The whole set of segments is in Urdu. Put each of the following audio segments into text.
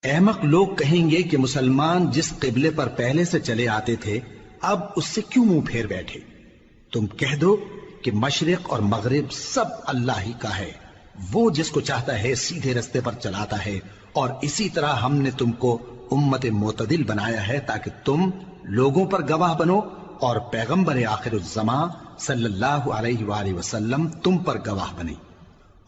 احمق لوگ کہیں گے کہ مسلمان جس قبلے پر پہلے سے چلے آتے تھے اب اس سے کیوں منہ پھیر بیٹھے؟ تم کہہ دو کہ مشرق اور مغرب سب اللہ ہی کا ہے، وہ جس کو چاہتا ہے سیدھے رستے پر چلاتا ہے، اور اسی طرح ہم نے تم کو امت معتدل بنایا ہے تاکہ تم لوگوں پر گواہ بنو اور پیغمبر آخر الزمان صلی اللہ علیہ وآلہ وسلم تم پر گواہ بنے۔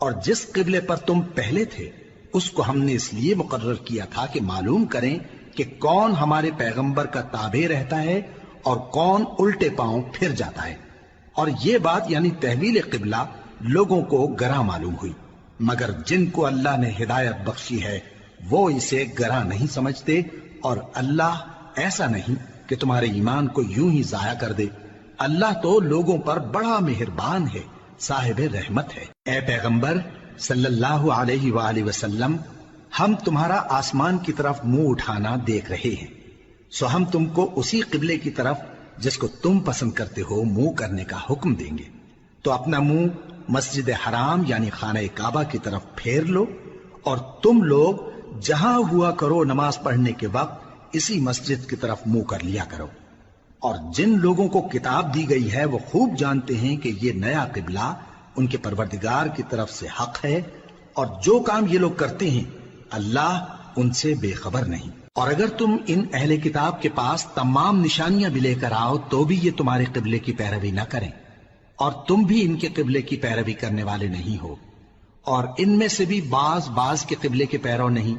اور جس قبلے پر تم پہلے تھے اس کو ہم نے اس لیے مقرر کیا تھا کہ معلوم کریں کہ کون ہمارے پیغمبر کا تابع رہتا ہے اور کون الٹے پاؤں پھر جاتا ہے۔ اور یہ بات یعنی تحویل قبلہ لوگوں کو گراں معلوم ہوئی، مگر جن کو اللہ نے ہدایت بخشی ہے وہ اسے گراں نہیں سمجھتے، اور اللہ ایسا نہیں کہ تمہارے ایمان کو یوں ہی ضائع کر دے۔ اللہ تو لوگوں پر بڑا مہربان ہے، صاحب رحمت ہے۔ اے پیغمبر صلی اللہ علیہ وآلہ وسلم، ہم تمہارا آسمان کی طرف منہ اٹھانا دیکھ رہے ہیں، سو ہم تم کو اسی قبلے کی طرف جس کو تم پسند کرتے ہو منہ کرنے کا حکم دیں گے۔ تو اپنا منہ مسجد حرام یعنی خانہ کعبہ کی طرف پھیر لو، اور تم لوگ جہاں ہوا کرو نماز پڑھنے کے وقت اسی مسجد کی طرف منہ کر لیا کرو۔ اور جن لوگوں کو کتاب دی گئی ہے وہ خوب جانتے ہیں کہ یہ نیا قبلہ ان کے پروردگار کی طرف سے حق ہے، اور جو کام یہ لوگ کرتے ہیں اللہ ان سے بے خبر نہیں۔ اور اگر تم ان اہل کتاب کے پاس تمام نشانیاں بھی لے کر آؤ تو بھی یہ تمہارے قبلے کی پیروی نہ کریں، اور تم بھی ان کے قبلے کی پیروی کرنے والے نہیں ہو، اور ان میں سے بھی بعض کے قبلے کے پیرو نہیں۔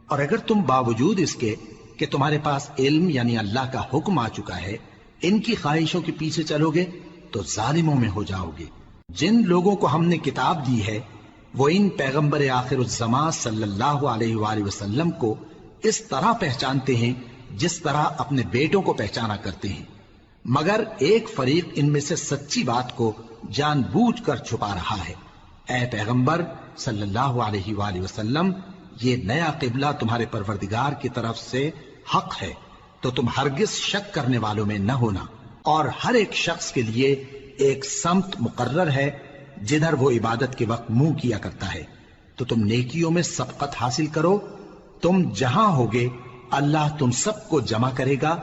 اور اگر تم باوجود اس کے کہ تمہارے پاس علم یعنی اللہ کا حکم آ چکا ہے ان کی خواہشوں کے پیچھے چلو گے تو ظالموں میں ہو جاؤ گے۔ جن لوگوں کو ہم نے کتاب دی ہے وہ ان پیغمبر آخر الزمان صلی اللہ علیہ وآلہ وسلم کو اس طرح پہچانتے ہیں جس طرح اپنے بیٹوں کو پہچانا کرتے ہیں، مگر ایک فریق ان میں سے سچی بات کو جان بوجھ کر چھپا رہا ہے۔ اے پیغمبر صلی اللہ علیہ وآلہ وسلم، یہ نیا قبلہ تمہارے پروردگار کی طرف سے حق ہے، تو تم ہرگز شک کرنے والوں میں نہ ہونا، اور ہر ایک شخص کے لیے ایک سمت مقرر ہے جدھر وہ عبادت کے وقت منہ کیا کرتا ہے، تو تم نیکیوں میں سبقت حاصل کرو۔ تم جہاں ہوگے اللہ تم سب کو جمع کرے گا،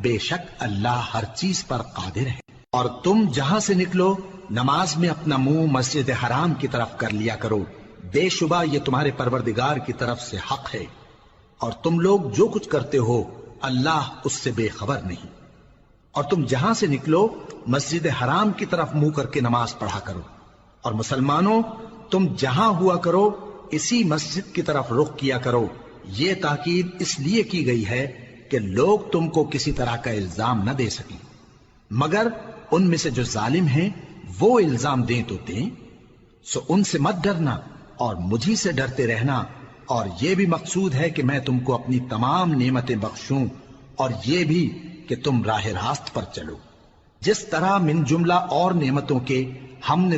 بے شک اللہ ہر چیز پر قادر ہے۔ اور تم جہاں سے نکلو نماز میں اپنا منہ مسجد حرام کی طرف کر لیا کرو، بے شبہ یہ تمہارے پروردگار کی طرف سے حق ہے، اور تم لوگ جو کچھ کرتے ہو اللہ اس سے بے خبر نہیں۔ اور تم جہاں سے نکلو مسجد حرام کی طرف منہ کر کے نماز پڑھا کرو، اور مسلمانوں تم جہاں ہوا کرو اسی مسجد کی طرف رخ کیا کرو۔ یہ تاکید اس لیے کی گئی ہے کہ لوگ تم کو کسی طرح کا الزام نہ دے سکیں، مگر ان میں سے جو ظالم ہیں وہ الزام دیں تو دیں، سو ان سے مت ڈرنا اور مجھی سے ڈرتے رہنا، اور یہ بھی مقصود ہے کہ میں تم کو اپنی تمام نعمتیں بخشوں، اور یہ بھی کہ تم راہ راست پر چلو۔ جس طرح من جملہ اور نعمتوں کے ہم نے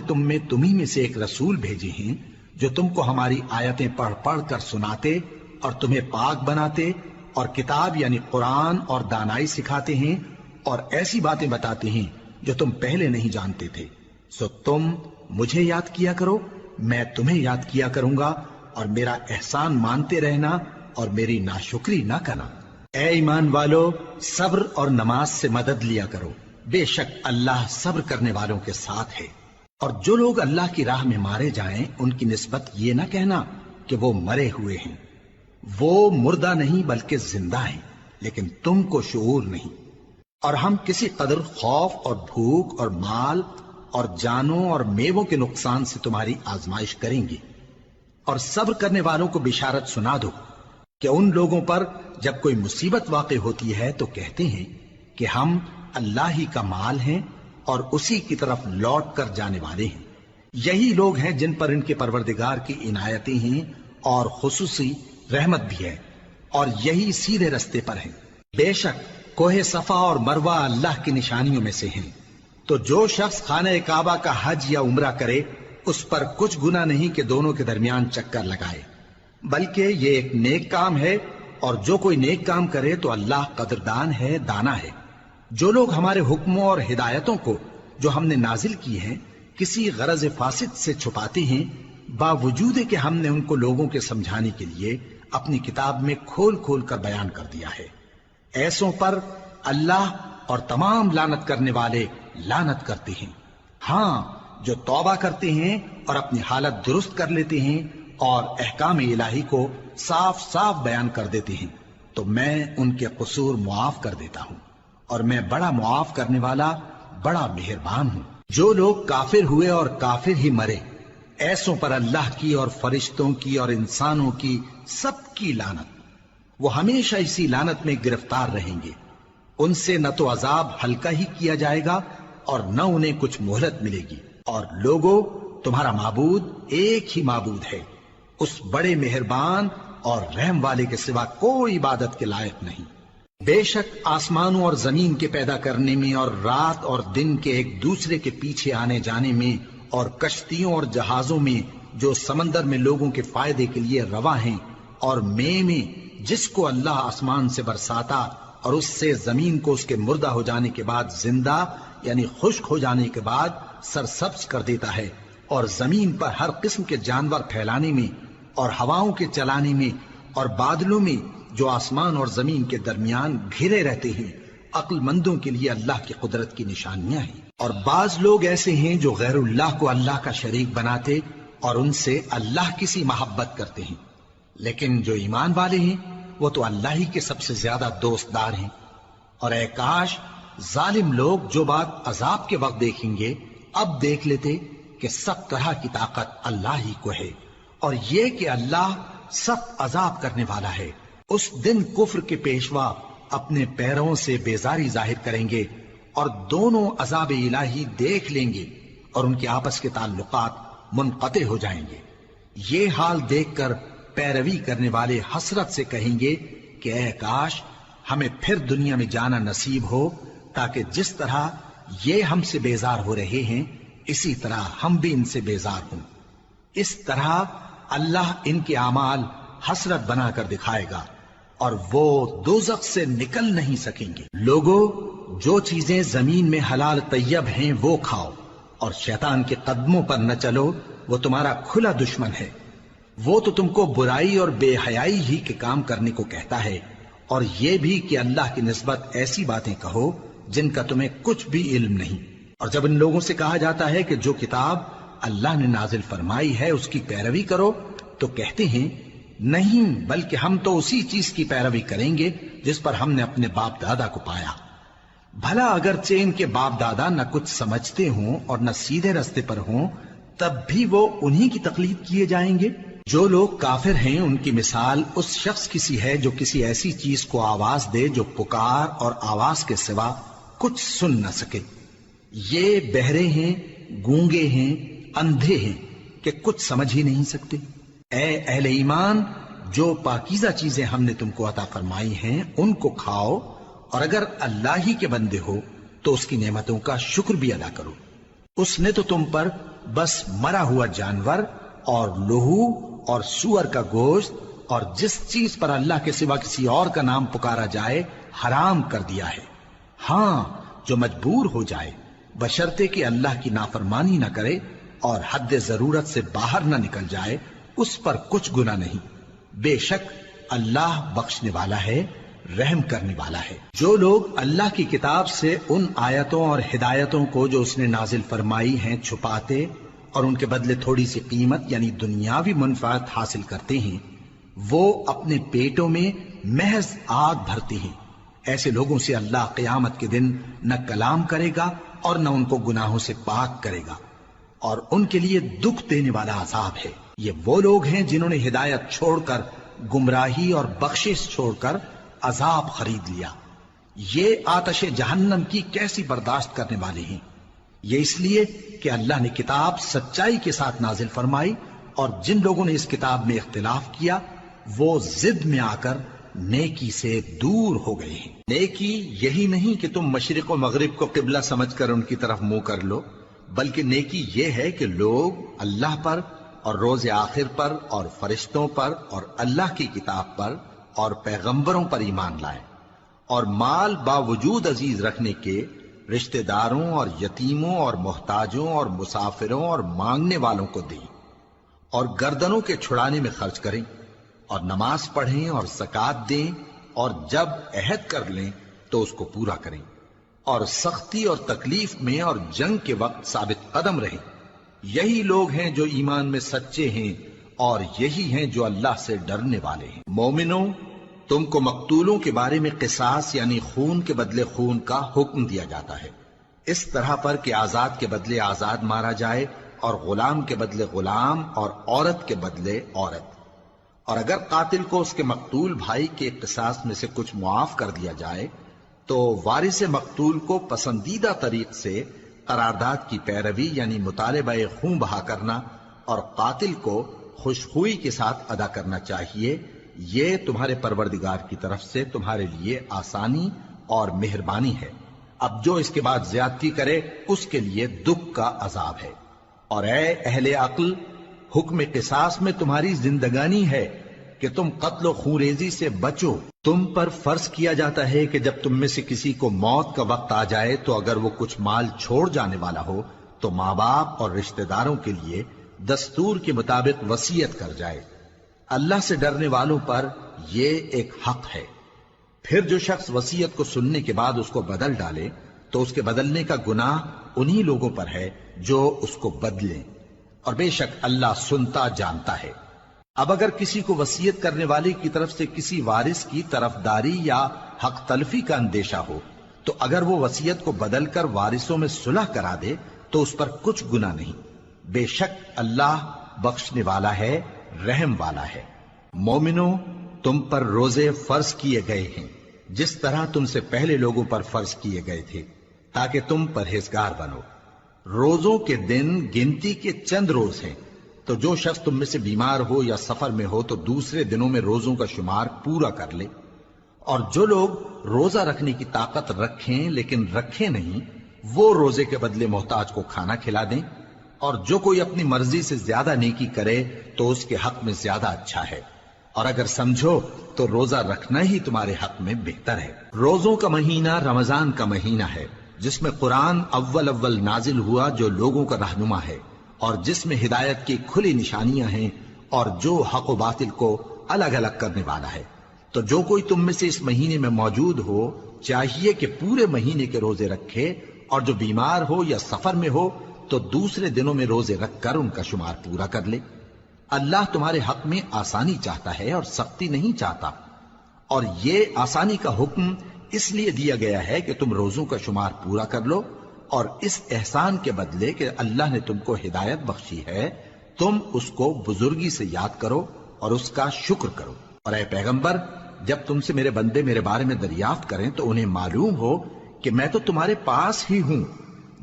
تمہیں میں سے ایک رسول بھیجے ہیں جو تم کو ہماری آیتیں پڑھ پڑھ کر سناتے اور تمہیں پاک بناتے، اور کتاب یعنی قرآن اور دانائی سکھاتے ہیں، اور ایسی باتیں بتاتے ہیں جو تم پہلے نہیں جانتے تھے، سو تم مجھے یاد کیا کرو، میں تمہیں یاد کیا کروں گا، اور میرا احسان مانتے رہنا اور میری ناشکری نہ کرنا۔ اے ایمان والو، صبر اور نماز سے مدد لیا کرو، بے شک اللہ صبر کرنے والوں کے ساتھ ہے۔ اور جو لوگ اللہ کی راہ میں مارے جائیں ان کی نسبت یہ نہ کہنا کہ وہ مرے ہوئے ہیں، وہ مردہ نہیں بلکہ زندہ ہیں، لیکن تم کو شعور نہیں۔ اور ہم کسی قدر خوف اور بھوک اور مال اور جانوں اور میووں کے نقصان سے تمہاری آزمائش کریں گے، اور صبر کرنے والوں کو بشارت سنا دو کہ ان لوگوں پر جب کوئی مصیبت واقع ہوتی ہے تو کہتے ہیں کہ ہم اللہ ہی کا مال ہیں اور اسی کی طرف لوٹ کر جانے والے ہیں۔ یہی لوگ ہیں جن پر ان کے پروردگار کی عنایتیں ہیں اور خصوصی رحمت بھی ہے، اور یہی سیدھے رستے پر ہیں۔ بے شک کوہ صفا اور مروہ اللہ کی نشانیوں میں سے ہیں، تو جو شخص خانہ کعبہ کا حج یا عمرہ کرے اس پر کچھ گناہ نہیں کہ دونوں کے درمیان چکر لگائے، بلکہ یہ ایک نیک کام ہے، اور جو کوئی نیک کام کرے تو اللہ قدردان ہے، دانا ہے۔ جو لوگ ہمارے حکموں اور ہدایتوں کو جو ہم نے نازل کی ہیں کسی غرض فاسد سے چھپاتے ہیں، باوجود کہ ہم نے ان کو لوگوں کے سمجھانے کے لیے اپنی کتاب میں کھول کھول کر بیان کر دیا ہے۔ ایسوں پر اللہ اور تمام لعنت کرنے والے لعنت کرتے ہیں۔ ہاں، جو توبہ کرتے ہیں اور اپنی حالت درست کر لیتے ہیں اور احکام الہی کو صاف صاف بیان کر دیتے ہیں تو میں ان کے قصور معاف کر دیتا ہوں، اور میں بڑا معاف کرنے والا، بڑا مہربان ہوں۔ جو لوگ کافر ہوئے اور کافر ہی مرے، ایسوں پر اللہ کی اور فرشتوں کی اور انسانوں کی سب کی لعنت، وہ ہمیشہ اسی لعنت میں گرفتار رہیں گے۔ ان سے نہ تو عذاب ہلکا ہی کیا جائے گا اور نہ انہیں کچھ مہلت ملے گی۔ اور لوگوں، تمہارا معبود ایک ہی معبود ہے، اس بڑے مہربان اور رحم والے کے سوا کوئی عبادت کے لائق نہیں۔ بے شک آسمانوں اور زمین کے پیدا کرنے میں اور رات اور دن کے ایک دوسرے کے پیچھے آنے جانے میں اور کشتیوں اور جہازوں میں جو سمندر میں لوگوں کے فائدے کے لیے رواں ہیں، اور میں جس کو اللہ آسمان سے برساتا اور اس سے زمین کو اس کے مردہ ہو جانے کے بعد زندہ یعنی خشک ہو جانے کے بعد سرسبز کر دیتا ہے، اور زمین پر ہر قسم کے جانور پھیلانے میں اور ہواؤں کے چلانے میں اور بادلوں میں جو آسمان اور زمین کے درمیان گھرے رہتے ہیں، عقل مندوں کے لیے اللہ کی قدرت کی نشانیاں ہیں۔ اور بعض لوگ ایسے ہیں جو غیر اللہ کو اللہ کا شریک بناتے اور ان سے اللہ کی سی محبت کرتے ہیں، لیکن جو ایمان والے ہیں وہ تو اللہ ہی کے سب سے زیادہ دوست دار ہیں۔ اور اے کاش ظالم لوگ جو بات عذاب کے وقت دیکھیں گے اب دیکھ لیتے کہ سب طرح کی طاقت اللہ ہی کو ہے، اور یہ کہ اللہ سخت عذاب کرنے والا ہے۔ اس دن کفر کے پیشوا اپنے پیروں سے بیزاری ظاہر کریں گے اور دونوں عذاب الہی دیکھ لیں گے اور ان کے آپس کے تعلقات منقطع ہو جائیں گے۔ یہ حال دیکھ کر پیروی کرنے والے حسرت سے کہیں گے کہ اے کاش ہمیں پھر دنیا میں جانا نصیب ہو، تاکہ جس طرح یہ ہم سے بیزار ہو رہے ہیں اسی طرح ہم بھی ان سے بیزار ہوں۔ اس طرح اللہ ان کے اعمال حسرت بنا کر دکھائے گا اور وہ دوزخ سے نکل نہیں سکیں گے۔ لوگوں، جو چیزیں زمین میں حلال طیب ہیں وہ کھاؤ، اور شیطان کے قدموں پر نہ چلو، وہ تمہارا کھلا دشمن ہے۔ وہ تو تم کو برائی اور بے حیائی ہی کے کام کرنے کو کہتا ہے، اور یہ بھی کہ اللہ کی نسبت ایسی باتیں کہو جن کا تمہیں کچھ بھی علم نہیں۔ اور جب ان لوگوں سے کہا جاتا ہے کہ جو کتاب اللہ نے نازل فرمائی ہے اس کی پیروی کرو، تو کہتے ہیں نہیں، بلکہ ہم تو اسی چیز کی پیروی کریں گے جس پر ہم نے اپنے باپ دادا کو پایا۔ بھلا اگرچہ ان کے باپ دادا نہ کچھ سمجھتے ہوں اور نہ سیدھے رستے پر ہوں، تب بھی وہ انہی کی تقلید کیے جائیں گے۔ جو لوگ کافر ہیں ان کی مثال اس شخص کی سی ہے جو کسی ایسی چیز کو آواز دے جو پکار اور آواز کے سوا کچھ سن نہ سکے۔ یہ بہرے ہیں، گونگے ہیں، اندھے ہیں کہ کچھ سمجھ ہی نہیں سکتے۔ اے اہل ایمان، جو پاکیزہ چیزیں ہم نے تم کو عطا فرمائی ہیں ان کو کھاؤ، اور اگر اللہ ہی کے بندے ہو تو اس کی نعمتوں کا شکر بھی ادا کرو۔ اس نے تو تم پر بس مرا ہوا جانور اور لہو اور سور کا گوشت اور جس چیز پر اللہ کے سوا کسی اور کا نام پکارا جائے حرام کر دیا ہے۔ ہاں، جو مجبور ہو جائے بشرطے کہ اللہ کی نافرمانی نہ کرے اور حد ضرورت سے باہر نہ نکل جائے، اس پر کچھ گناہ نہیں۔ بے شک اللہ بخشنے والا ہے، رحم کرنے والا ہے۔ جو لوگ اللہ کی کتاب سے ان آیتوں اور ہدایتوں کو جو اس نے نازل فرمائی ہیں چھپاتے اور ان کے بدلے تھوڑی سی قیمت یعنی دنیاوی منفعت حاصل کرتے ہیں، وہ اپنے پیٹوں میں محض آگ بھرتے ہیں۔ ایسے لوگوں سے اللہ قیامت کے دن نہ کلام کرے گا اور نہ ان کو گناہوں سے پاک کرے گا، اور ان کے لیے دکھ دینے والا عذاب ہے۔ یہ وہ لوگ ہیں جنہوں نے ہدایت چھوڑ کر گمراہی اور بخشش چھوڑ کر عذاب خرید لیا۔ یہ آتش جہنم کی کیسی برداشت کرنے والے ہیں۔ یہ اس لیے کہ اللہ نے کتاب سچائی کے ساتھ نازل فرمائی، اور جن لوگوں نے اس کتاب میں اختلاف کیا وہ ضد میں آ کر نیکی سے دور ہو گئے ہیں۔ نیکی یہی نہیں کہ تم مشرق و مغرب کو قبلہ سمجھ کر ان کی طرف منہ کر لو، بلکہ نیکی یہ ہے کہ لوگ اللہ پر اور روز آخر پر اور فرشتوں پر اور اللہ کی کتاب پر اور پیغمبروں پر ایمان لائیں، اور مال باوجود عزیز رکھنے کے رشتہ داروں اور یتیموں اور محتاجوں اور مسافروں اور مانگنے والوں کو دیں، اور گردنوں کے چھڑانے میں خرچ کریں، اور نماز پڑھیں اور زکات دیں، اور جب عہد کر لیں تو اس کو پورا کریں، اور سختی اور تکلیف میں اور جنگ کے وقت ثابت قدم رہیں۔ یہی لوگ ہیں جو ایمان میں سچے ہیں، اور یہی ہیں جو اللہ سے ڈرنے والے ہیں۔ مومنوں، تم کو مقتولوں کے بارے میں قصاص یعنی خون کے بدلے خون کا حکم دیا جاتا ہے، اس طرح پر کہ آزاد کے بدلے آزاد مارا جائے، اور غلام کے بدلے غلام، اور عورت کے بدلے عورت۔ اور اگر قاتل کو اس کے مقتول بھائی کے قصاص میں سے کچھ معاف کر دیا جائے تو وارث مقتول کو پسندیدہ طریق سے قرارداد کی پیروی یعنی مطالبہ خون بہا کرنا اور قاتل کو خوشخوئی کے ساتھ ادا کرنا چاہیے۔ یہ تمہارے پروردگار کی طرف سے تمہارے لیے آسانی اور مہربانی ہے۔ اب جو اس کے بعد زیادتی کرے اس کے لیے دکھ کا عذاب ہے۔ اور اے اہل عقل، حکم قصاص میں تمہاری زندگانی ہے کہ تم قتل و خونریزی سے بچو۔ تم پر فرض کیا جاتا ہے کہ جب تم میں سے کسی کو موت کا وقت آ جائے تو اگر وہ کچھ مال چھوڑ جانے والا ہو تو ماں باپ اور رشتہ داروں کے لیے دستور کے مطابق وصیت کر جائے۔ اللہ سے ڈرنے والوں پر یہ ایک حق ہے۔ پھر جو شخص وصیت کو سننے کے بعد اس کو بدل ڈالے تو اس کے بدلنے کا گناہ انہی لوگوں پر ہے جو اس کو بدلیں، اور بے شک اللہ سنتا جانتا ہے۔ اب اگر کسی کو وصیت کرنے والے کی طرف سے کسی وارث کی طرفداری یا حق تلفی کا اندیشہ ہو تو اگر وہ وصیت کو بدل کر وارثوں میں صلح کرا دے تو اس پر کچھ گناہ نہیں، بے شک اللہ بخشنے والا ہے، رحم والا ہے۔ مومنوں، تم پر روزے فرض کیے گئے ہیں جس طرح تم سے پہلے لوگوں پر فرض کیے گئے تھے تاکہ تم پرہیزگار بنو۔ روزوں کے دن گنتی کے چند روز ہیں، تو جو شخص تم میں سے بیمار ہو یا سفر میں ہو تو دوسرے دنوں میں روزوں کا شمار پورا کر لے۔ اور جو لوگ روزہ رکھنے کی طاقت رکھیں لیکن رکھیں نہیں، وہ روزے کے بدلے محتاج کو کھانا کھلا دیں۔ اور جو کوئی اپنی مرضی سے زیادہ نیکی کرے تو اس کے حق میں زیادہ اچھا ہے، اور اگر سمجھو تو روزہ رکھنا ہی تمہارے حق میں بہتر ہے۔ روزوں کا مہینہ رمضان کا مہینہ ہے جس میں قرآن اول نازل ہوا، جو لوگوں کا رہنما ہے اور جس میں ہدایت کی کھلی نشانیاں ہیں، اور جو حق و باطل کو الگ الگ کرنے والا ہے۔ تو جو کوئی تم میں سے اس مہینے میں موجود ہو چاہیے کہ پورے مہینے کے روزے رکھے، اور جو بیمار ہو یا سفر میں ہو تو دوسرے دنوں میں روزے رکھ کر ان کا شمار پورا کر لے۔ اللہ تمہارے حق میں آسانی چاہتا ہے اور سختی نہیں چاہتا، اور یہ آسانی کا حکم اس لیے دیا گیا ہے کہ تم روزوں کا شمار پورا کر لو، اور اس احسان کے بدلے کہ اللہ نے تم کو ہدایت بخشی ہے تم اس کو بزرگی سے یاد کرو اور اس کا شکر کرو۔ اور اے پیغمبر، جب تم سے میرے بندے میرے بارے میں دریافت کریں تو انہیں معلوم ہو کہ میں تو تمہارے پاس ہی ہوں۔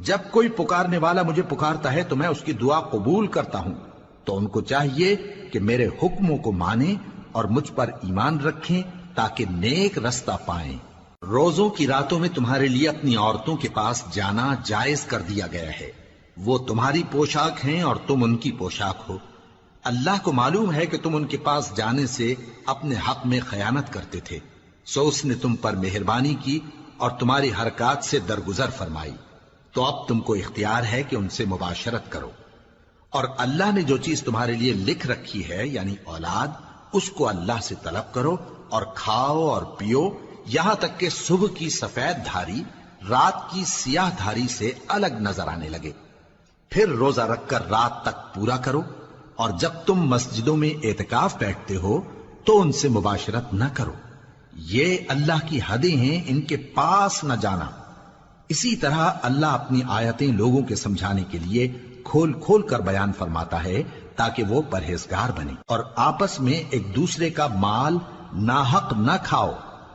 جب کوئی پکارنے والا مجھے پکارتا ہے تو میں اس کی دعا قبول کرتا ہوں، تو ان کو چاہیے کہ میرے حکموں کو مانیں اور مجھ پر ایمان رکھیں تاکہ نیک رستہ پائیں۔ روزوں کی راتوں میں تمہارے لیے اپنی عورتوں کے پاس جانا جائز کر دیا گیا ہے، وہ تمہاری پوشاک ہیں اور تم ان کی پوشاک ہو۔ اللہ کو معلوم ہے کہ تم ان کے پاس جانے سے اپنے حق میں خیانت کرتے تھے، سو اس نے تم پر مہربانی کی اور تمہاری حرکات سے درگزر فرمائی، تو اب تم کو اختیار ہے کہ ان سے مباشرت کرو۔ اور اللہ نے جو چیز تمہارے لیے لکھ رکھی ہے یعنی اولاد، اس کو اللہ سے طلب کرو اور کھاؤ اور پیو یہاں تک کہ صبح کی سفید دھاری رات کی سیاہ دھاری سے الگ نظر آنے لگے، پھر روزہ رکھ کر رات تک پورا کرو۔ اور جب تم مسجدوں میں اعتکاف بیٹھتے ہو تو ان سے مباشرت نہ کرو، یہ اللہ کی حدیں ہیں، ان کے پاس نہ جانا۔ اسی طرح اللہ اپنی آیتیں لوگوں کے سمجھانے کے لیے کھول کھول کر بیان فرماتا ہے تاکہ وہ پرہیزگار بنے۔ اور آپس میں ایک دوسرے کا مال ناحق نہ کھاؤ،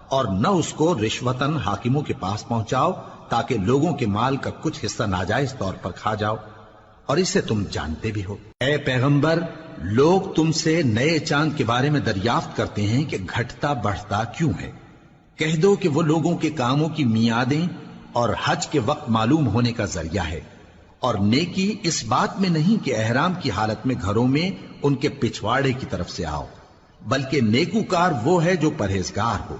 اور نہ اس کو رشوتاً حاکموں کے پاس پہنچاؤ تاکہ لوگوں کے مال کا کچھ حصہ ناجائز طور پر کھا جاؤ، اور اسے تم جانتے بھی ہو۔ اے پیغمبر، لوگ تم سے نئے چاند کے بارے میں دریافت کرتے ہیں کہ گھٹتا بڑھتا کیوں ہے۔ کہہ دو کہ وہ لوگوں کے کاموں کی میعادیں اور حج کے وقت معلوم ہونے کا ذریعہ ہے، اور نیکی اس بات میں نہیں کہ احرام کی حالت میں گھروں میں ان کے پچھواڑے کی طرف سے آؤ، بلکہ نیکوکار وہ ہے جو پرہیزگار ہو،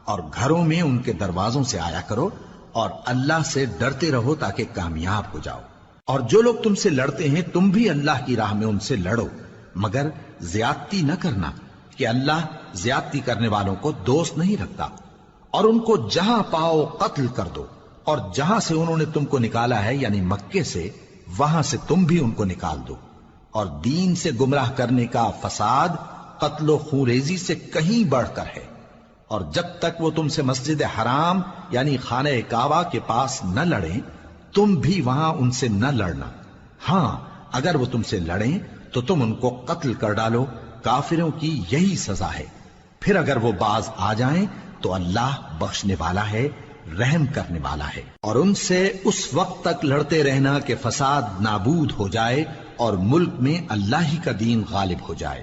اور گھروں میں ان کے دروازوں سے آیا کرو، اور اللہ سے ڈرتے رہو تاکہ کامیاب ہو جاؤ۔ اور جو لوگ تم سے لڑتے ہیں تم بھی اللہ کی راہ میں ان سے لڑو، مگر زیادتی نہ کرنا، کہ اللہ زیادتی کرنے والوں کو دوست نہیں رکھتا، اور ان کو جہاں پاؤ قتل کر دو، اور جہاں سے انہوں نے تم کو نکالا ہے یعنی مکے سے، وہاں سے تم بھی ان کو نکال دو۔ اور دین سے گمراہ کرنے کا فساد قتل و خونریزی سے کہیں بڑھ کر ہے، اور جب تک وہ تم سے مسجد حرام یعنی خانہ کعبہ کے پاس نہ لڑیں تم بھی وہاں ان سے نہ لڑنا۔ ہاں اگر وہ تم سے لڑیں تو تم ان کو قتل کر ڈالو، کافروں کی یہی سزا ہے۔ پھر اگر وہ باز آ جائیں تو اللہ بخشنے والا ہے، رحم کرنے والا ہے۔ اور ان سے اس وقت تک لڑتے رہنا کہ فساد نابود ہو جائے اور ملک میں اللہ ہی کا دین غالب ہو جائے۔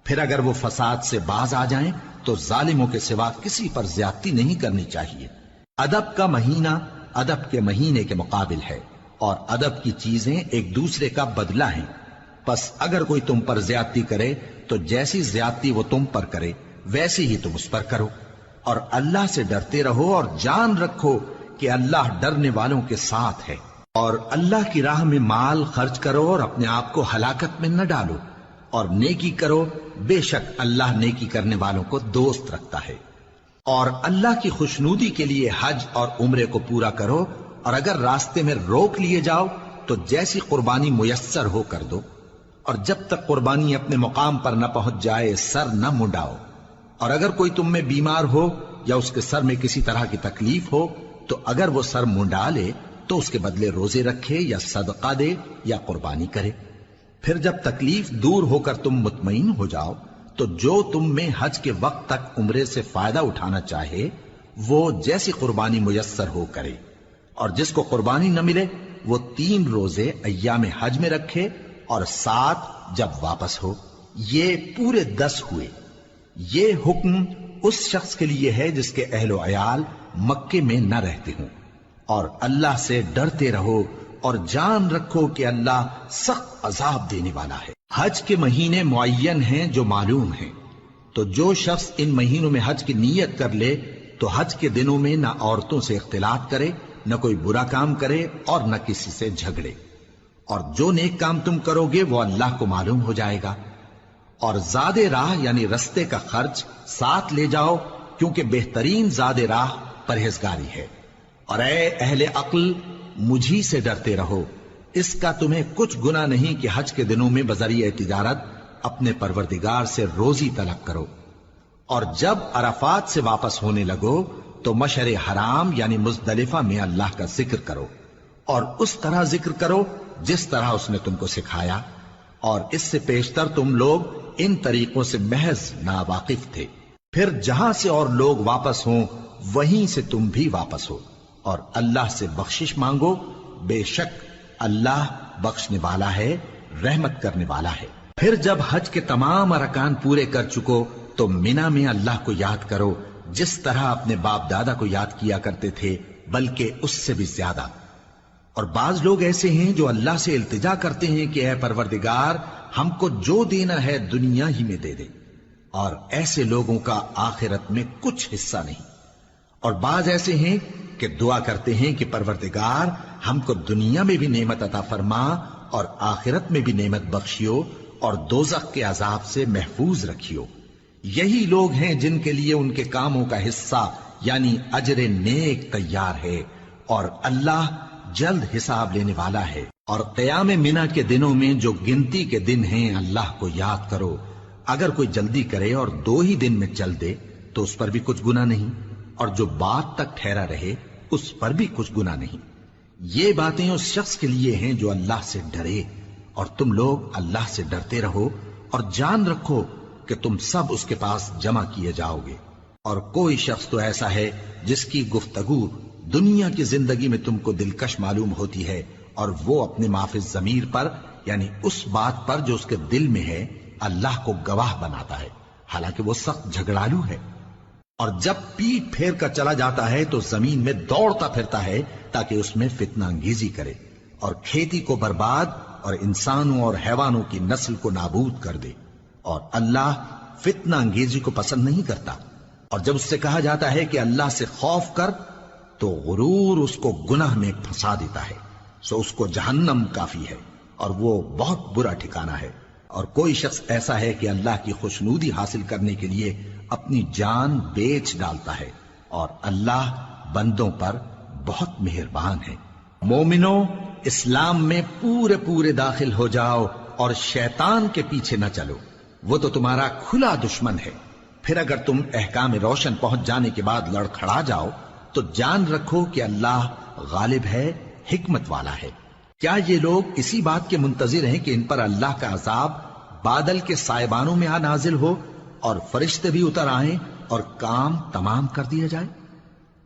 پھر اگر وہ فساد سے باز آ جائیں تو ظالموں کے سوا کسی پر زیادتی نہیں کرنی چاہیے۔ ادب کا مہینہ ادب کے مہینے کے مقابل ہے، اور ادب کی چیزیں ایک دوسرے کا بدلہ ہیں۔ پس اگر کوئی تم پر زیادتی کرے تو جیسی زیادتی وہ تم پر کرے ویسی ہی تم اس پر کرو، اور اللہ سے ڈرتے رہو اور جان رکھو کہ اللہ ڈرنے والوں کے ساتھ ہے۔ اور اللہ کی راہ میں مال خرچ کرو اور اپنے آپ کو ہلاکت میں نہ ڈالو، اور نیکی کرو، بے شک اللہ نیکی کرنے والوں کو دوست رکھتا ہے۔ اور اللہ کی خوشنودی کے لیے حج اور عمرے کو پورا کرو، اور اگر راستے میں روک لیے جاؤ تو جیسی قربانی میسر ہو کر دو، اور جب تک قربانی اپنے مقام پر نہ پہنچ جائے سر نہ منڈاؤ۔ اور اگر کوئی تم میں بیمار ہو یا اس کے سر میں کسی طرح کی تکلیف ہو تو اگر وہ سر منڈا لے تو اس کے بدلے روزے رکھے یا صدقہ دے یا قربانی کرے۔ پھر جب تکلیف دور ہو کر تم مطمئن ہو جاؤ تو جو تم میں حج کے وقت تک عمرے سے فائدہ اٹھانا چاہے وہ جیسی قربانی میسر ہو کرے، اور جس کو قربانی نہ ملے وہ 3 روزے ایام حج میں رکھے اور 7 جب واپس ہو، یہ پورے 10 ہوئے۔ یہ حکم اس شخص کے لیے ہے جس کے اہل و عیال مکے میں نہ رہتے ہوں۔ اور اللہ سے ڈرتے رہو اور جان رکھو کہ اللہ سخت عذاب دینے والا ہے۔ حج کے مہینے معین ہیں جو معلوم ہیں، تو جو شخص ان مہینوں میں حج کی نیت کر لے تو حج کے دنوں میں نہ عورتوں سے اختلاط کرے، نہ کوئی برا کام کرے اور نہ کسی سے جھگڑے۔ اور جو نیک کام تم کرو گے وہ اللہ کو معلوم ہو جائے گا۔ اور زاد راہ یعنی رستے کا خرچ ساتھ لے جاؤ، کیونکہ بہترین زاد راہ پرہیزگاری ہے۔ اور اے اہل عقل مجھی سے ڈرتے رہو، اس کا تمہیں کچھ گناہ نہیں کہ حج کے دنوں میں بذریعہ تجارت اپنے پروردگار سے روزی طلب کرو۔ اور جب عرفات سے واپس ہونے لگو تو مشعر حرام یعنی مزدلفہ میں اللہ کا ذکر کرو، اور اس طرح ذکر کرو جس طرح اس نے تم کو سکھایا، اور اس سے پیشتر تم لوگ ان طریقوں سے محض ناواقف تھے۔ پھر جہاں سے اور لوگ واپس ہوں وہیں سے تم بھی واپس ہو، اور اللہ سے بخشش مانگو، بے شک اللہ بخشنے والا ہے، رحمت کرنے والا ہے۔ پھر جب حج کے تمام ارکان پورے کر چکو تو مینا میں اللہ کو یاد کرو جس طرح اپنے باپ دادا کو یاد کیا کرتے تھے، بلکہ اس سے بھی زیادہ۔ اور بعض لوگ ایسے ہیں جو اللہ سے التجا کرتے ہیں کہ اے پروردگار ہم کو جو دینا ہے دنیا ہی میں دے دے، اور ایسے لوگوں کا آخرت میں کچھ حصہ نہیں۔ اور بعض ایسے ہیں کہ دعا کرتے ہیں کہ پروردگار ہم کو دنیا میں بھی نعمت عطا فرما اور آخرت میں بھی نعمت بخشیو اور دوزخ کے عذاب سے محفوظ رکھیو۔ یہی لوگ ہیں جن کے لیے ان کے کاموں کا حصہ یعنی اجر نیک تیار ہے، اور اللہ جلد حساب لینے والا ہے۔ اور قیام منا کے دنوں میں جو گنتی کے دن ہیں اللہ کو یاد کرو، اگر کوئی جلدی کرے اور 2 ہی دن میں چل دے تو اس پر بھی کچھ گناہ نہیں، اور جو بات تک ٹھہرا رہے اس پر بھی کچھ گناہ نہیں۔ یہ باتیں اس شخص کے لیے ہیں جو اللہ سے ڈرے، اور تم لوگ اللہ سے ڈرتے رہو اور جان رکھو کہ تم سب اس کے پاس جمع کیے جاؤ گے۔ اور کوئی شخص تو ایسا ہے جس کی گفتگو دنیا کی زندگی میں تم کو دلکش معلوم ہوتی ہے، اور وہ اپنے معافی ضمیر پر یعنی اس بات پر جو اس کے دل میں ہے اللہ کو گواہ بناتا ہے، حالانکہ وہ سخت جھگڑالو ہے۔ اور جب پیٹ پھیر کر چلا جاتا ہے تو زمین میں دوڑتا پھرتا ہے تاکہ اس میں فتنہ انگیزی کرے اور کھیتی کو برباد اور انسانوں اور حیوانوں کی نسل کو نابود کر دے، اور اللہ فتنہ انگیزی کو پسند نہیں کرتا۔ اور جب اس سے کہا جاتا ہے کہ اللہ سے خوف کر تو غرور اس کو گناہ میں پھنسا دیتا ہے، سو اس کو جہنم کافی ہے اور وہ بہت برا ٹھکانہ ہے۔ اور کوئی شخص ایسا ہے کہ اللہ کی خوشنودی حاصل کرنے کے لیے اپنی جان بیچ ڈالتا ہے، اور اللہ بندوں پر بہت مہربان ہے۔ مومنو، اسلام میں پورے پورے داخل ہو جاؤ اور شیطان کے پیچھے نہ چلو، وہ تو تمہارا کھلا دشمن ہے۔ پھر اگر تم احکام روشن پہنچ جانے کے بعد لڑکھڑا جاؤ تو جان رکھو کہ اللہ غالب ہے، حکمت والا ہے۔ کیا یہ لوگ اسی بات کے منتظر ہیں کہ ان پر اللہ کا عذاب بادل کے سائبانوں میں نازل ہو اور فرشتے بھی اتر آئیں اور کام تمام کر دیا جائے؟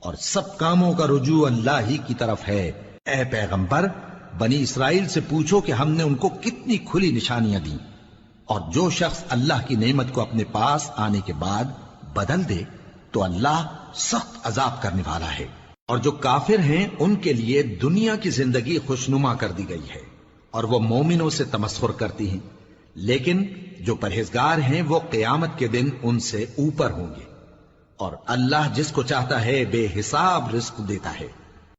اور سب کاموں کا رجوع اللہ ہی کی طرف ہے۔ اے پیغمبر، بنی اسرائیل سے پوچھو کہ ہم نے ان کو کتنی کھلی نشانیاں دیں، اور جو شخص اللہ کی نعمت کو اپنے پاس آنے کے بعد بدل دے تو اللہ سخت عذاب کرنے والا ہے۔ اور جو کافر ہیں ان کے لیے دنیا کی زندگی خوشنما کر دی گئی ہے، اور وہ مومنوں سے تمسخر کرتی ہیں، لیکن جو پرہیزگار ہیں وہ قیامت کے دن ان سے اوپر ہوں گے۔ اور اللہ جس کو چاہتا ہے بے حساب رزق دیتا ہے۔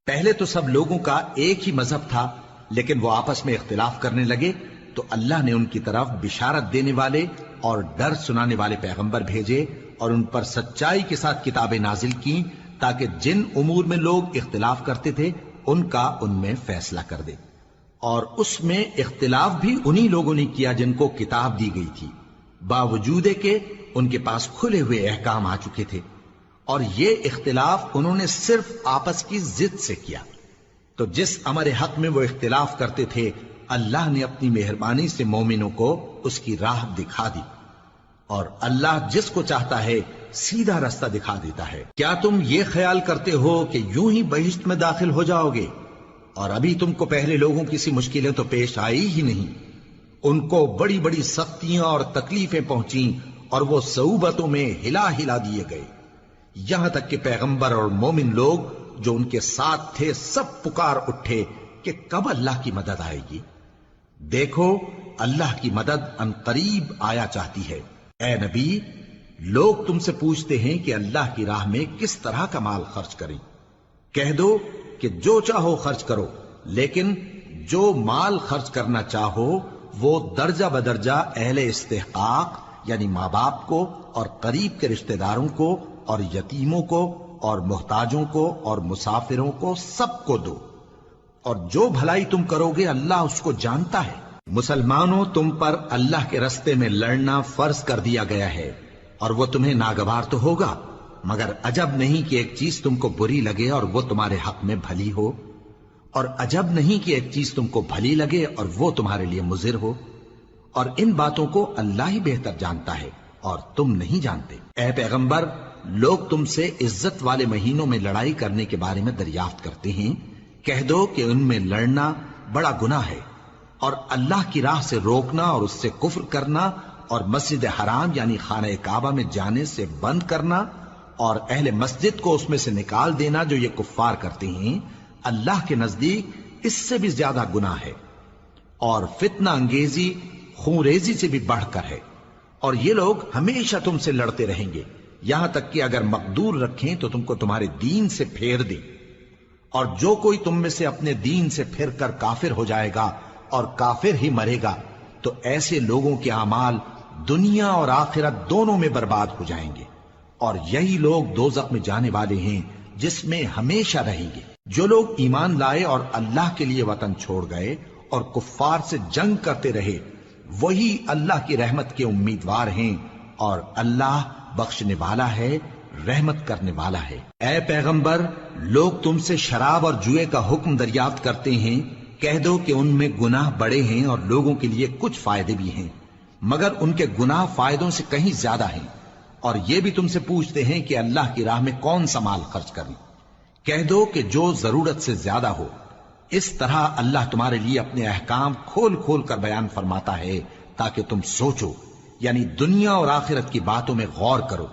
پہلے تو سب لوگوں کا ایک ہی مذہب تھا، لیکن وہ آپس میں اختلاف کرنے لگے تو اللہ نے ان کی طرف بشارت دینے والے اور ڈر سنانے والے پیغمبر بھیجے، اور ان پر سچائی کے ساتھ کتابیں نازل کی، تاکہ جن امور میں لوگ اختلاف کرتے تھے ان کا ان میں فیصلہ کر دے۔ اور اس میں اختلاف بھی انہی لوگوں نے کیا جن کو کتاب دی گئی تھی، باوجود کہ ان کے پاس کھلے ہوئے احکام آ چکے تھے، اور یہ اختلاف انہوں نے صرف آپس کی ضد سے کیا۔ تو جس امر حق میں وہ اختلاف کرتے تھے اللہ نے اپنی مہربانی سے مومنوں کو اس کی راہ دکھا دی، اور اللہ جس کو چاہتا ہے سیدھا رستہ دکھا دیتا ہے۔ کیا تم یہ خیال کرتے ہو کہ یوں ہی بہشت میں داخل ہو جاؤ گے، اور ابھی تم کو پہلے لوگوں کی سی مشکلیں تو پیش آئی ہی نہیں؟ ان کو بڑی بڑی سختیاں اور تکلیفیں پہنچیں، اور وہ صعوبتوں میں ہلا ہلا دیے گئے، یہاں تک کہ پیغمبر اور مومن لوگ جو ان کے ساتھ تھے سب پکار اٹھے کہ کب اللہ کی مدد آئے گی۔ دیکھو اللہ کی مدد ان قریب آیا چاہتی ہے۔ اے نبی، لوگ تم سے پوچھتے ہیں کہ اللہ کی راہ میں کس طرح کا مال خرچ کریں۔ کہہ دو کہ جو چاہو خرچ کرو، لیکن جو مال خرچ کرنا چاہو وہ درجہ بدرجہ اہل استحقاق یعنی ماں باپ کو اور قریب کے رشتہ داروں کو اور یتیموں کو اور محتاجوں کو اور مسافروں کو سب کو دو، اور جو بھلائی تم کرو گے اللہ اس کو جانتا ہے۔ مسلمانوں، تم پر اللہ کے رستے میں لڑنا فرض کر دیا گیا ہے، اور وہ تمہیں ناگوار تو ہوگا، مگر عجب نہیں کہ ایک چیز تم کو بری لگے اور وہ تمہارے حق میں بھلی ہو، اور عجب نہیں کہ ایک چیز تم کو بھلی لگے اور وہ تمہارے لیے مضر ہو، اور ان باتوں کو اللہ ہی بہتر جانتا ہے اور تم نہیں جانتے۔ اے پیغمبر، لوگ تم سے عزت والے مہینوں میں لڑائی کرنے کے بارے میں دریافت کرتے ہیں، کہہ دو کہ ان میں لڑنا بڑا گناہ ہے، اور اللہ کی راہ سے روکنا اور اس سے کفر کرنا اور مسجد حرام یعنی خانہ کعبہ میں جانے سے بند کرنا اور اہل مسجد کو اس میں سے نکال دینا جو یہ کفار کرتے ہیں، اللہ کے نزدیک اس سے بھی زیادہ گناہ ہے، اور فتنہ انگیزی خونریزی سے بھی بڑھ کر ہے۔ اور یہ لوگ ہمیشہ تم سے لڑتے رہیں گے، یہاں تک کہ اگر مقدور رکھیں تو تم کو تمہارے دین سے پھیر دیں، اور جو کوئی تم میں سے اپنے دین سے پھر کر کافر ہو جائے گا اور کافر ہی مرے گا تو ایسے لوگوں کے اعمال دنیا اور آخرت دونوں میں برباد ہو جائیں گے، اور یہی لوگ دوزخ میں جانے والے ہیں جس میں ہمیشہ رہیں گے۔ جو لوگ ایمان لائے اور اللہ کے لیے وطن چھوڑ گئے اور کفار سے جنگ کرتے رہے وہی اللہ کی رحمت کے امیدوار ہیں، اور اللہ بخشنے والا ہے، رحمت کرنے والا ہے۔ اے پیغمبر، لوگ تم سے شراب اور جوئے کا حکم دریافت کرتے ہیں، کہہ دو کہ ان میں گناہ بڑے ہیں اور لوگوں کے لیے کچھ فائدے بھی ہیں، مگر ان کے گناہ فائدوں سے کہیں زیادہ ہیں۔ اور یہ بھی تم سے پوچھتے ہیں کہ اللہ کی راہ میں کون سا مال خرچ کریں، کہہ دو کہ جو ضرورت سے زیادہ ہو۔ اس طرح اللہ تمہارے لیے اپنے احکام کھول کھول کر بیان فرماتا ہے تاکہ تم سوچو، یعنی دنیا اور آخرت کی باتوں میں غور کرو۔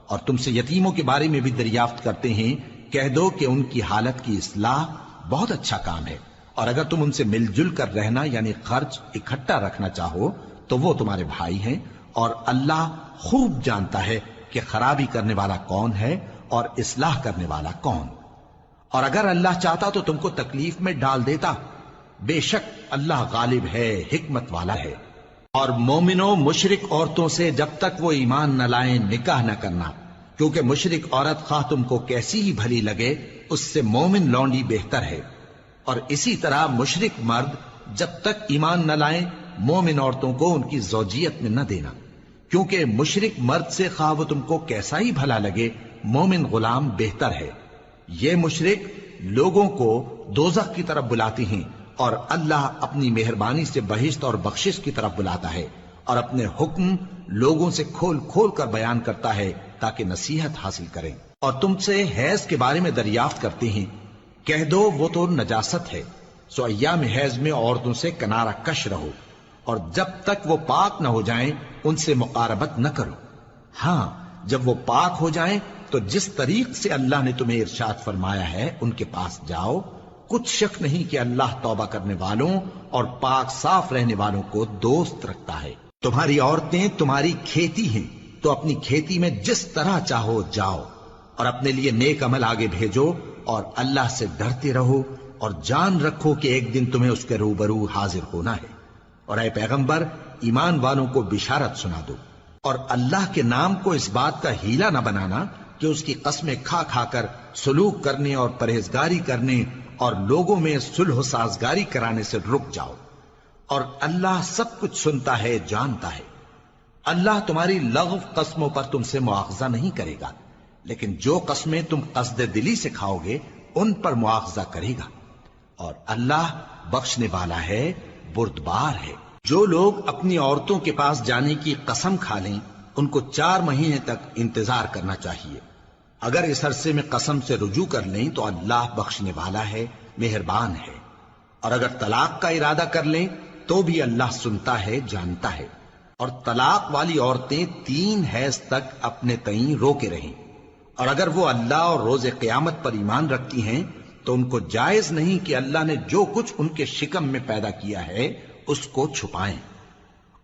اور تم سے یتیموں کے بارے میں بھی دریافت کرتے ہیں، کہہ دو کہ ان کی حالت کی اصلاح بہت اچھا کام ہے، اور اگر تم ان سے مل جل کر رہنا یعنی خرچ اکٹھا رکھنا چاہو تو وہ تمہارے بھائی ہیں، اور اللہ خوب جانتا ہے کہ خرابی کرنے والا کون ہے اور اصلاح کرنے والا کون۔ اور اگر اللہ چاہتا تو تم کو تکلیف میں ڈال دیتا، بے شک اللہ غالب ہے، حکمت والا ہے۔ اور مومنوں مشرک عورتوں سے جب تک وہ ایمان نہ لائیں نکاح نہ کرنا، کیونکہ مشرک عورت خواہ تم کو کیسی ہی بھلی لگے اس سے مومن لونڈی بہتر ہے۔ اور اسی طرح مشرک مرد جب تک ایمان نہ لائیں مومن عورتوں کو ان کی زوجیت میں نہ دینا، کیونکہ مشرک مرد سے خواہ وہ تم کو کیسا ہی بھلا لگے مومن غلام بہتر ہے۔ یہ مشرک لوگوں کو دوزخ کی طرف بلاتی ہیں، اور اللہ اپنی مہربانی سے بہشت اور بخشش کی طرف بلاتا ہے، اور اپنے حکم لوگوں سے کھول کھول کر بیان کرتا ہے تاکہ نصیحت حاصل کریں۔ اور تم سے حیض کے بارے میں دریافت کرتے ہیں، کہہ دو وہ تو نجاست ہے، سو ایام حیض میں عورتوں سے کنارہ کش رہو، اور جب تک وہ پاک نہ ہو جائیں ان سے مقاربت نہ کرو۔ ہاں جب وہ پاک ہو جائیں تو جس طریق سے اللہ نے تمہیں ارشاد فرمایا ہے ان کے پاس جاؤ، کچھ شک نہیں کہ اللہ توبہ کرنے والوں اور پاک صاف رہنے والوں کو دوست رکھتا ہے۔ تمہاری عورتیں تمہاری کھیتی ہیں، تو اپنی کھیتی میں جس طرح چاہو جاؤ، اور اپنے لیے نیک عمل آگے بھیجو، اور اللہ سے ڈرتے رہو، اور جان رکھو کہ ایک دن تمہیں اس کے روبرو حاضر ہونا ہے۔ اور اے پیغمبر ایمان والوں کو بشارت سنا دو، اور اللہ کے نام کو اس بات کا ہیلا نہ بنانا کہ اس کی قسمیں کھا کھا کر سلوک کرنے اور پرہیزگاری کرنے اور لوگوں میں صلح و سازگاری کرانے سے رک جاؤ، اور اللہ سب کچھ سنتا ہے جانتا ہے۔ اللہ تمہاری لغو قسموں پر تم سے مواخذہ نہیں کرے گا، لیکن جو قسمیں تم قصد دلی سے کھاؤ گے ان پر مواخذہ کرے گا، اور اللہ بخشنے والا ہے بردبار ہے۔ جو لوگ اپنی عورتوں کے پاس جانے کی قسم کھا لیں ان کو 4 مہینے تک انتظار کرنا چاہیے۔ اگر اس عرصے میں قسم سے رجوع کر لیں تو اللہ بخشنے والا ہے، مہربان ہے۔ اور اگر طلاق کا ارادہ کر لیں تو بھی اللہ سنتا ہے جانتا ہے۔ اور طلاق والی عورتیں 3 حیض تک اپنے تئیں روکے رہیں، اور اگر وہ اللہ اور روز قیامت پر ایمان رکھتی ہیں تو ان کو جائز نہیں کہ اللہ نے جو کچھ ان کے شکم میں پیدا کیا ہے اس کو چھپائیں۔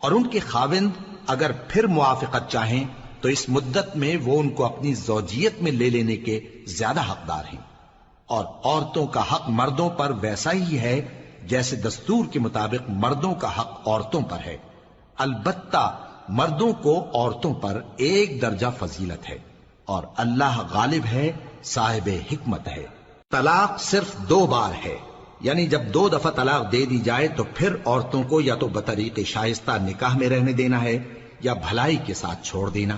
اور ان کے خاوند اگر پھر موافقت چاہیں تو اس مدت میں وہ ان کو اپنی زوجیت میں لے لینے کے زیادہ حقدار ہیں۔ اور عورتوں کا حق مردوں پر ویسا ہی ہے جیسے دستور کے مطابق مردوں کا حق عورتوں پر ہے، البتہ مردوں کو عورتوں پر 1 درجہ فضیلت ہے، اور اللہ غالب ہے، صاحب حکمت ہے۔ طلاق صرف 2 بار ہے، یعنی جب 2 دفعہ طلاق دے دی جائے تو پھر عورتوں کو یا تو بطریق شائستہ نکاح میں رہنے دینا ہے یا بھلائی کے ساتھ چھوڑ دینا۔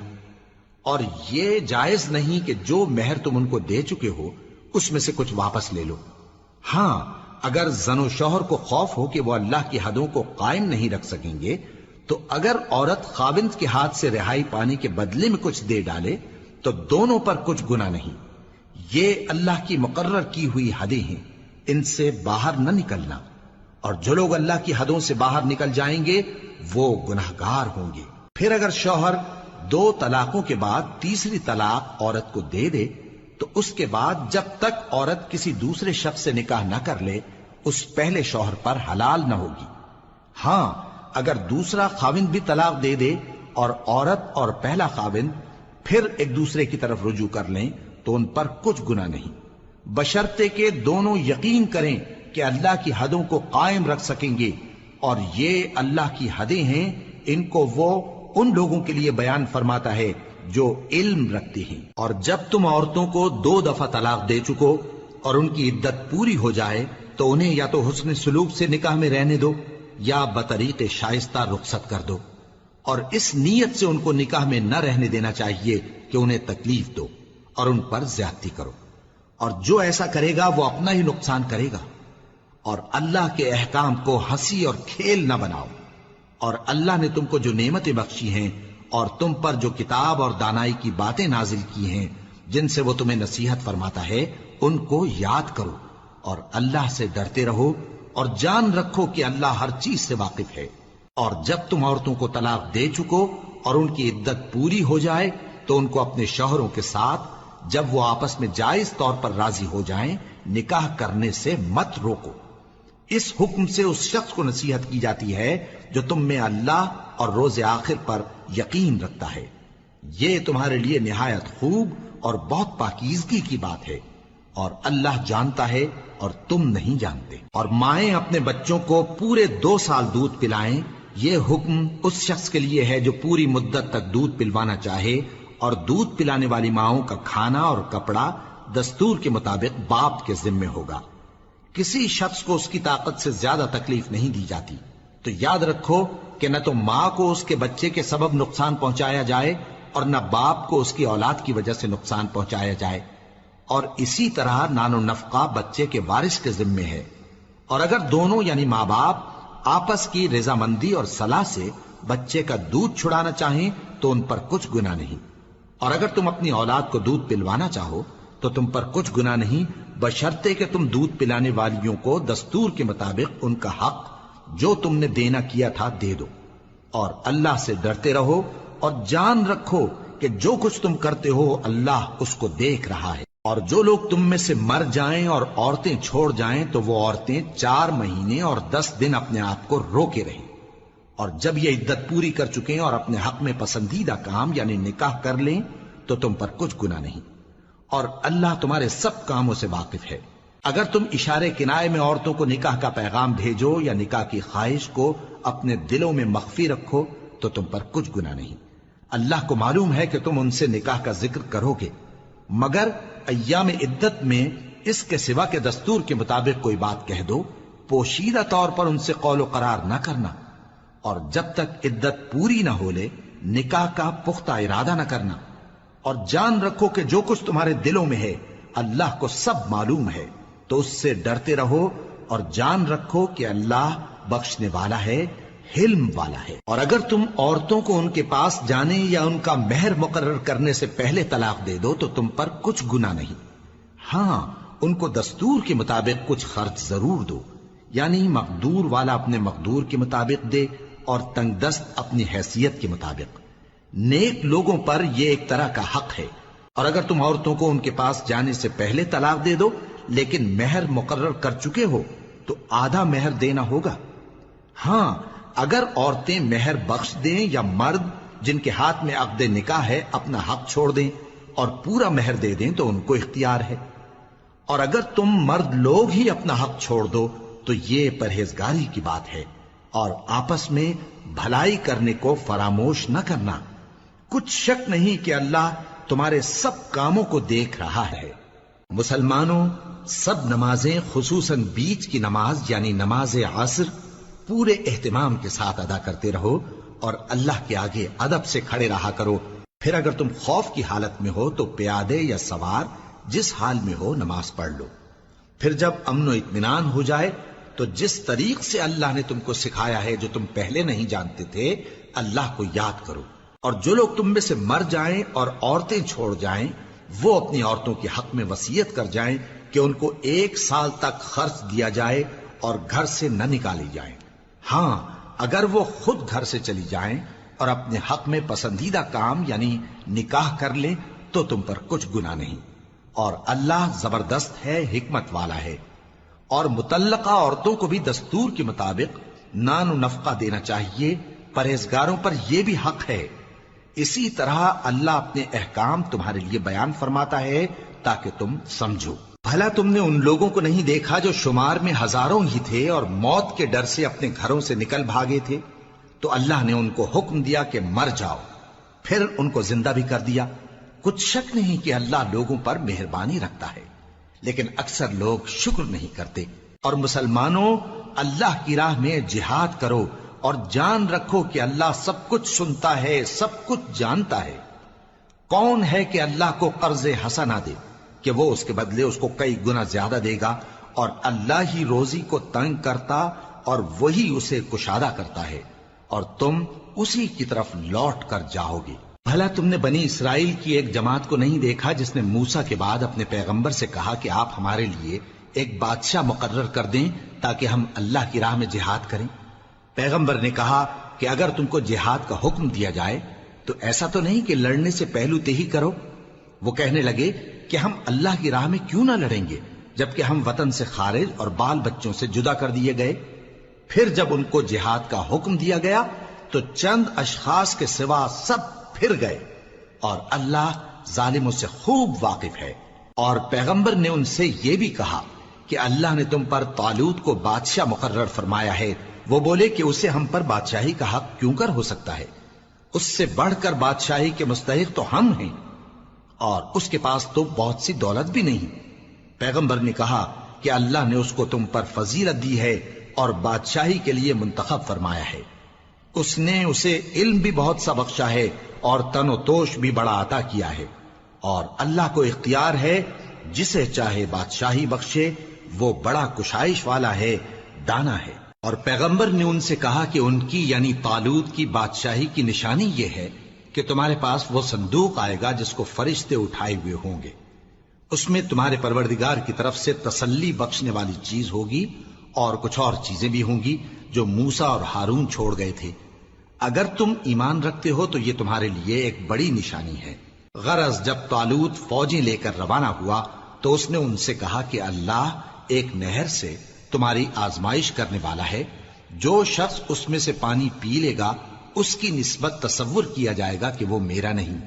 اور یہ جائز نہیں کہ جو مہر تم ان کو دے چکے ہو اس میں سے کچھ واپس لے لو۔ ہاں اگر زن و شوہر کو خوف ہو کہ وہ اللہ کی حدوں کو قائم نہیں رکھ سکیں گے تو اگر عورت خاوند کے ہاتھ سے رہائی پانے کے بدلے میں کچھ دے ڈالے تو دونوں پر کچھ گناہ نہیں۔ یہ اللہ کی مقرر کی ہوئی حدیں ہیں، ان سے باہر نہ نکلنا، اور جو لوگ اللہ کی حدوں سے باہر نکل جائیں گے وہ گناہگار ہوں گے۔ پھر اگر شوہر 2 طلاقوں کے بعد تیسری طلاق عورت کو دے دے تو اس کے بعد جب تک عورت کسی دوسرے شخص سے نکاح نہ کر لے اس پہلے شوہر پر حلال نہ ہوگی۔ ہاں اگر دوسرا خاوند بھی طلاق دے دے اور عورت اور پہلا خاوند پھر ایک دوسرے کی طرف رجوع کر لیں تو ان پر کچھ گناہ نہیں، بشرطے کہ دونوں یقین کریں کہ اللہ کی حدوں کو قائم رکھ سکیں گے، اور یہ اللہ کی حدیں ہیں، ان کو وہ ان لوگوں کے لیے بیان فرماتا ہے جو علم رکھتے ہیں۔ اور جب تم عورتوں کو 2 دفعہ طلاق دے چکو اور ان کی عدت پوری ہو جائے تو انہیں یا تو حسن سلوک سے نکاح میں رہنے دو یا بطریق شائستہ رخصت کر دو، اور اس نیت سے ان کو نکاح میں نہ رہنے دینا چاہیے کہ انہیں تکلیف دو اور ان پر زیادتی کرو، اور جو ایسا کرے گا وہ اپنا ہی نقصان کرے گا۔ اور اللہ کے احکام کو ہنسی اور کھیل نہ بناؤ، اور اللہ نے تم کو جو نعمتیں بخشی ہیں اور تم پر جو کتاب اور دانائی کی باتیں نازل کی ہیں جن سے وہ تمہیں نصیحت فرماتا ہے ان کو یاد کرو، اور اللہ سے ڈرتے رہو، اور جان رکھو کہ اللہ ہر چیز سے واقف ہے۔ اور جب تم عورتوں کو طلاق دے چکو اور ان کی عدت پوری ہو جائے تو ان کو اپنے شوہروں کے ساتھ جب وہ آپس میں جائز طور پر راضی ہو جائیں نکاح کرنے سے مت روکو۔ اس حکم سے اس شخص کو نصیحت کی جاتی ہے جو تم میں اللہ اور روز آخر پر یقین رکھتا ہے۔ یہ تمہارے لیے نہایت خوب اور بہت پاکیزگی کی بات ہے، اور اللہ جانتا ہے اور تم نہیں جانتے۔ اور مائیں اپنے بچوں کو پورے 2 سال دودھ پلائیں یہ حکم اس شخص کے لیے ہے جو پوری مدت تک دودھ پلوانا چاہے، اور دودھ پلانے والی ماؤں کا کھانا اور کپڑا دستور کے مطابق باپ کے ذمے ہوگا۔ کسی شخص کو اس کی طاقت سے زیادہ تکلیف نہیں دی جاتی، تو یاد رکھو کہ نہ تو ماں کو اس کے بچے کے سبب نقصان پہنچایا جائے اور نہ باپ کو اس کی اولاد کی وجہ سے نقصان پہنچایا جائے، اور اسی طرح نان و نفقہ بچے کے وارث کے ذمے ہے۔ اور اگر دونوں یعنی ماں باپ آپس کی رضامندی اور صلاح سے بچے کا دودھ چھڑانا چاہیں تو ان پر کچھ گناہ نہیں، اور اگر تم اپنی اولاد کو دودھ پلوانا چاہو تو تم پر کچھ گناہ نہیں، بشرطے کہ تم دودھ پلانے والیوں کو دستور کے مطابق ان کا حق جو تم نے دینا کیا تھا دے دو، اور اللہ سے ڈرتے رہو اور جان رکھو کہ جو کچھ تم کرتے ہو اللہ اس کو دیکھ رہا ہے۔ اور جو لوگ تم میں سے مر جائیں اور عورتیں چھوڑ جائیں تو وہ عورتیں 4 مہینے اور 10 دن اپنے آپ کو روکے رہیں، اور جب یہ عدت پوری کر چکیں اور اپنے حق میں پسندیدہ کام یعنی نکاح کر لیں تو تم پر کچھ گناہ نہیں، اور اللہ تمہارے سب کاموں سے واقف ہے۔ اگر تم اشارے کنائے میں عورتوں کو نکاح کا پیغام بھیجو یا نکاح کی خواہش کو اپنے دلوں میں مخفی رکھو تو تم پر کچھ گناہ نہیں۔ اللہ کو معلوم ہے کہ تم ان سے نکاح کا ذکر کرو گے، مگر ایام عدت میں اس کے سوا کے دستور کے مطابق کوئی بات کہہ دو، پوشیدہ طور پر ان سے قول و قرار نہ کرنا، اور جب تک عدت پوری نہ ہو لے نکاح کا پختہ ارادہ نہ کرنا، اور جان رکھو کہ جو کچھ تمہارے دلوں میں ہے اللہ کو سب معلوم ہے، تو اس سے ڈرتے رہو اور جان رکھو کہ اللہ بخشنے والا ہے، حلم والا ہے۔ اور اگر تم عورتوں کو ان کے پاس جانے یا ان کا مہر مقرر کرنے سے پہلے طلاق دے دو تو تم پر کچھ گناہ نہیں، ہاں ان کو دستور کے مطابق کچھ خرچ ضرور دو، یعنی مقدور والا اپنے مقدور کے مطابق دے اور تنگ دست اپنی حیثیت کے مطابق۔ نیک لوگوں پر یہ ایک طرح کا حق ہے۔ اور اگر تم عورتوں کو ان کے پاس جانے سے پہلے طلاق دے دو لیکن مہر مقرر کر چکے ہو تو آدھا مہر دینا ہوگا۔ ہاں اگر عورتیں مہر بخش دیں یا مرد جن کے ہاتھ میں عقد نکاح ہے اپنا حق چھوڑ دیں اور پورا مہر دے دیں تو ان کو اختیار ہے، اور اگر تم مرد لوگ ہی اپنا حق چھوڑ دو تو یہ پرہیزگاری کی بات ہے، اور آپس میں بھلائی کرنے کو فراموش نہ کرنا۔ کچھ شک نہیں کہ اللہ تمہارے سب کاموں کو دیکھ رہا ہے۔ مسلمانوں، سب نمازیں خصوصاً بیچ کی نماز یعنی نماز عصر پورے اہتمام کے ساتھ ادا کرتے رہو اور اللہ کے آگے ادب سے کھڑے رہا کرو۔ پھر اگر تم خوف کی حالت میں ہو تو پیادے یا سوار جس حال میں ہو نماز پڑھ لو۔ پھر جب امن و اطمینان ہو جائے تو جس طریق سے اللہ نے تم کو سکھایا ہے جو تم پہلے نہیں جانتے تھے اللہ کو یاد کرو۔ اور جو لوگ تم میں سے مر جائیں اور عورتیں چھوڑ جائیں وہ اپنی عورتوں کے حق میں وصیت کر جائیں کہ ان کو 1 سال تک خرچ دیا جائے اور گھر سے نہ نکالی جائیں۔ ہاں اگر وہ خود گھر سے چلی جائیں اور اپنے حق میں پسندیدہ کام یعنی نکاح کر لیں تو تم پر کچھ گناہ نہیں، اور اللہ زبردست ہے، حکمت والا ہے۔ اور مطلقہ عورتوں کو بھی دستور کے مطابق نان و نفقہ دینا چاہیے، پرہیزگاروں پر یہ بھی حق ہے۔ اسی طرح اللہ اپنے احکام تمہارے لیے بیان فرماتا ہے تاکہ تم سمجھو۔ بھلا تم نے ان لوگوں کو نہیں دیکھا جو شمار میں ہزاروں ہی تھے اور موت کے ڈر سے اپنے گھروں سے نکل بھاگے تھے؟ تو اللہ نے ان کو حکم دیا کہ مر جاؤ، پھر ان کو زندہ بھی کر دیا۔ کچھ شک نہیں کہ اللہ لوگوں پر مہربانی رکھتا ہے، لیکن اکثر لوگ شکر نہیں کرتے۔ اور مسلمانوں، اللہ کی راہ میں جہاد کرو اور جان رکھو کہ اللہ سب کچھ سنتا ہے، سب کچھ جانتا ہے۔ کون ہے کہ اللہ کو قرض حسنہ دے کہ وہ اس کے بدلے اس کو کئی گنا زیادہ دے گا؟ اور اللہ ہی روزی کو تنگ کرتا اور وہی اسے کشادہ کرتا ہے، اور تم اسی کی طرف لوٹ کر جاؤ گے۔ بھلا تم نے بنی اسرائیل کی ایک جماعت کو نہیں دیکھا جس نے موسیٰ کے بعد اپنے پیغمبر سے کہا کہ آپ ہمارے لیے ایک بادشاہ مقرر کر دیں تاکہ ہم اللہ کی راہ میں جہاد کریں؟ پیغمبر نے کہا کہ اگر تم کو جہاد کا حکم دیا جائے تو ایسا تو نہیں کہ لڑنے سے پہلو تہی کرو۔ وہ کہنے لگے کہ ہم اللہ کی راہ میں کیوں نہ لڑیں گے جبکہ ہم وطن سے خارج اور بال بچوں سے جدا کر دیے گئے۔ پھر جب ان کو جہاد کا حکم دیا گیا تو چند اشخاص کے سوا سب پھر گئے، اور اللہ ظالموں سے خوب واقف ہے۔ اور پیغمبر نے ان سے یہ بھی کہا کہ اللہ نے تم پر طالوت کو بادشاہ مقرر فرمایا ہے وہ بولے کہ اسے ہم پر بادشاہی کا حق کیوں کر ہو سکتا ہے؟ اس سے بڑھ کر بادشاہی کے مستحق تو ہم ہیں، اور اس کے پاس تو بہت سی دولت بھی نہیں۔ پیغمبر نے کہا کہ اللہ نے اس کو تم پر فضیلت دی ہے اور بادشاہی کے لیے منتخب فرمایا ہے۔ اس نے اسے علم بھی بہت سا بخشا ہے اور تن و توش بھی بڑا عطا کیا ہے، اور اللہ کو اختیار ہے جسے چاہے بادشاہی بخشے، وہ بڑا کشائش والا ہے، دانا ہے۔ اور پیغمبر نے ان سے کہا کہ ان کی یعنی طالوت کی بادشاہی کی نشانی یہ ہے کہ تمہارے پاس وہ صندوق آئے گا جس کو فرشتے اٹھائے ہوئے ہوں گے، اس میں تمہارے پروردگار کی طرف سے تسلی بخشنے والی چیز ہوگی اور کچھ اور چیزیں بھی ہوں گی جو موسیٰ اور ہارون چھوڑ گئے تھے۔ اگر تم ایمان رکھتے ہو تو یہ تمہارے لیے ایک بڑی نشانی ہے۔ غرض جب طالوت فوجیں لے کر روانہ ہوا تو اس نے ان سے کہا کہ اللہ ایک نہر سے تمہاری آزمائش کرنے والا ہے، جو شخص اس میں سے پانی پی لے گا اس کی نسبت تصور کیا جائے گا کہ وہ میرا نہیں،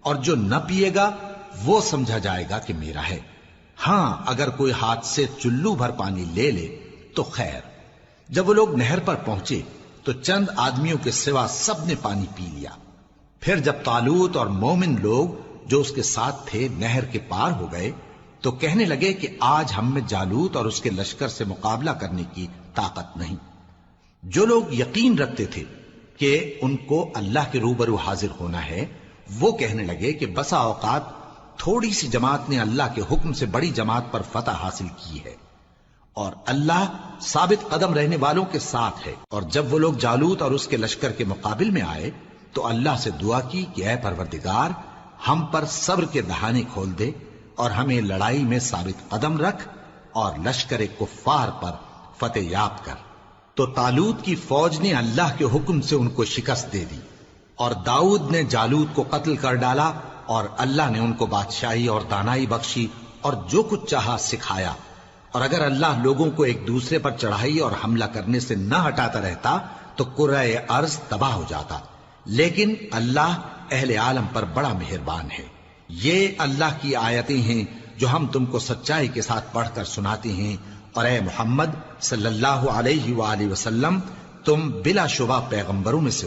اور جو نہ پیے گا وہ سمجھا جائے گا کہ میرا ہے۔ ہاں اگر کوئی ہاتھ سے چلو بھر پانی لے لے تو خیر۔ جب وہ لوگ نہر پر پہنچے تو چند آدمیوں کے سوا سب نے پانی پی لیا۔ پھر جب طالوت اور مومن لوگ جو اس کے ساتھ تھے نہر کے پار ہو گئے تو کہنے لگے کہ آج ہم میں جالوت اور اس کے لشکر سے مقابلہ کرنے کی طاقت نہیں۔ جو لوگ یقین رکھتے تھے کہ ان کو اللہ کے روبرو حاضر ہونا ہے، وہ کہنے لگے کہ بسا اوقات تھوڑی سی جماعت نے اللہ کے حکم سے بڑی جماعت پر فتح حاصل کی ہے، اور اللہ ثابت قدم رہنے والوں کے ساتھ ہے۔ اور جب وہ لوگ جالوت اور اس کے لشکر کے مقابل میں آئے تو اللہ سے دعا کی کہ اے پروردگار ہم پر صبر کے دہانے کھول دے اور ہمیں لڑائی میں ثابت قدم رکھ اور لشکر کفار پر فتح یاب کر۔ تو طالوت کی فوج نے اللہ کے حکم سے ان کو شکست دے دی، اور داؤد نے جالوت کو قتل کر ڈالا، اور اللہ نے ان کو بادشاہی اور دانائی بخشی اور جو کچھ چاہا سکھایا۔ اور اگر اللہ لوگوں کو ایک دوسرے پر چڑھائی اور حملہ کرنے سے نہ ہٹاتا رہتا تو کرۂ ارض تباہ ہو جاتا، لیکن اللہ اہل عالم پر بڑا مہربان ہے۔ یہ اللہ کی آیتیں ہیں جو ہم تم کو سچائی کے ساتھ پڑھ کر سناتے ہیں، اور اے محمد صلی اللہ علیہ وآلہ وسلم تم بلا شبہ پیغمبروں میں سے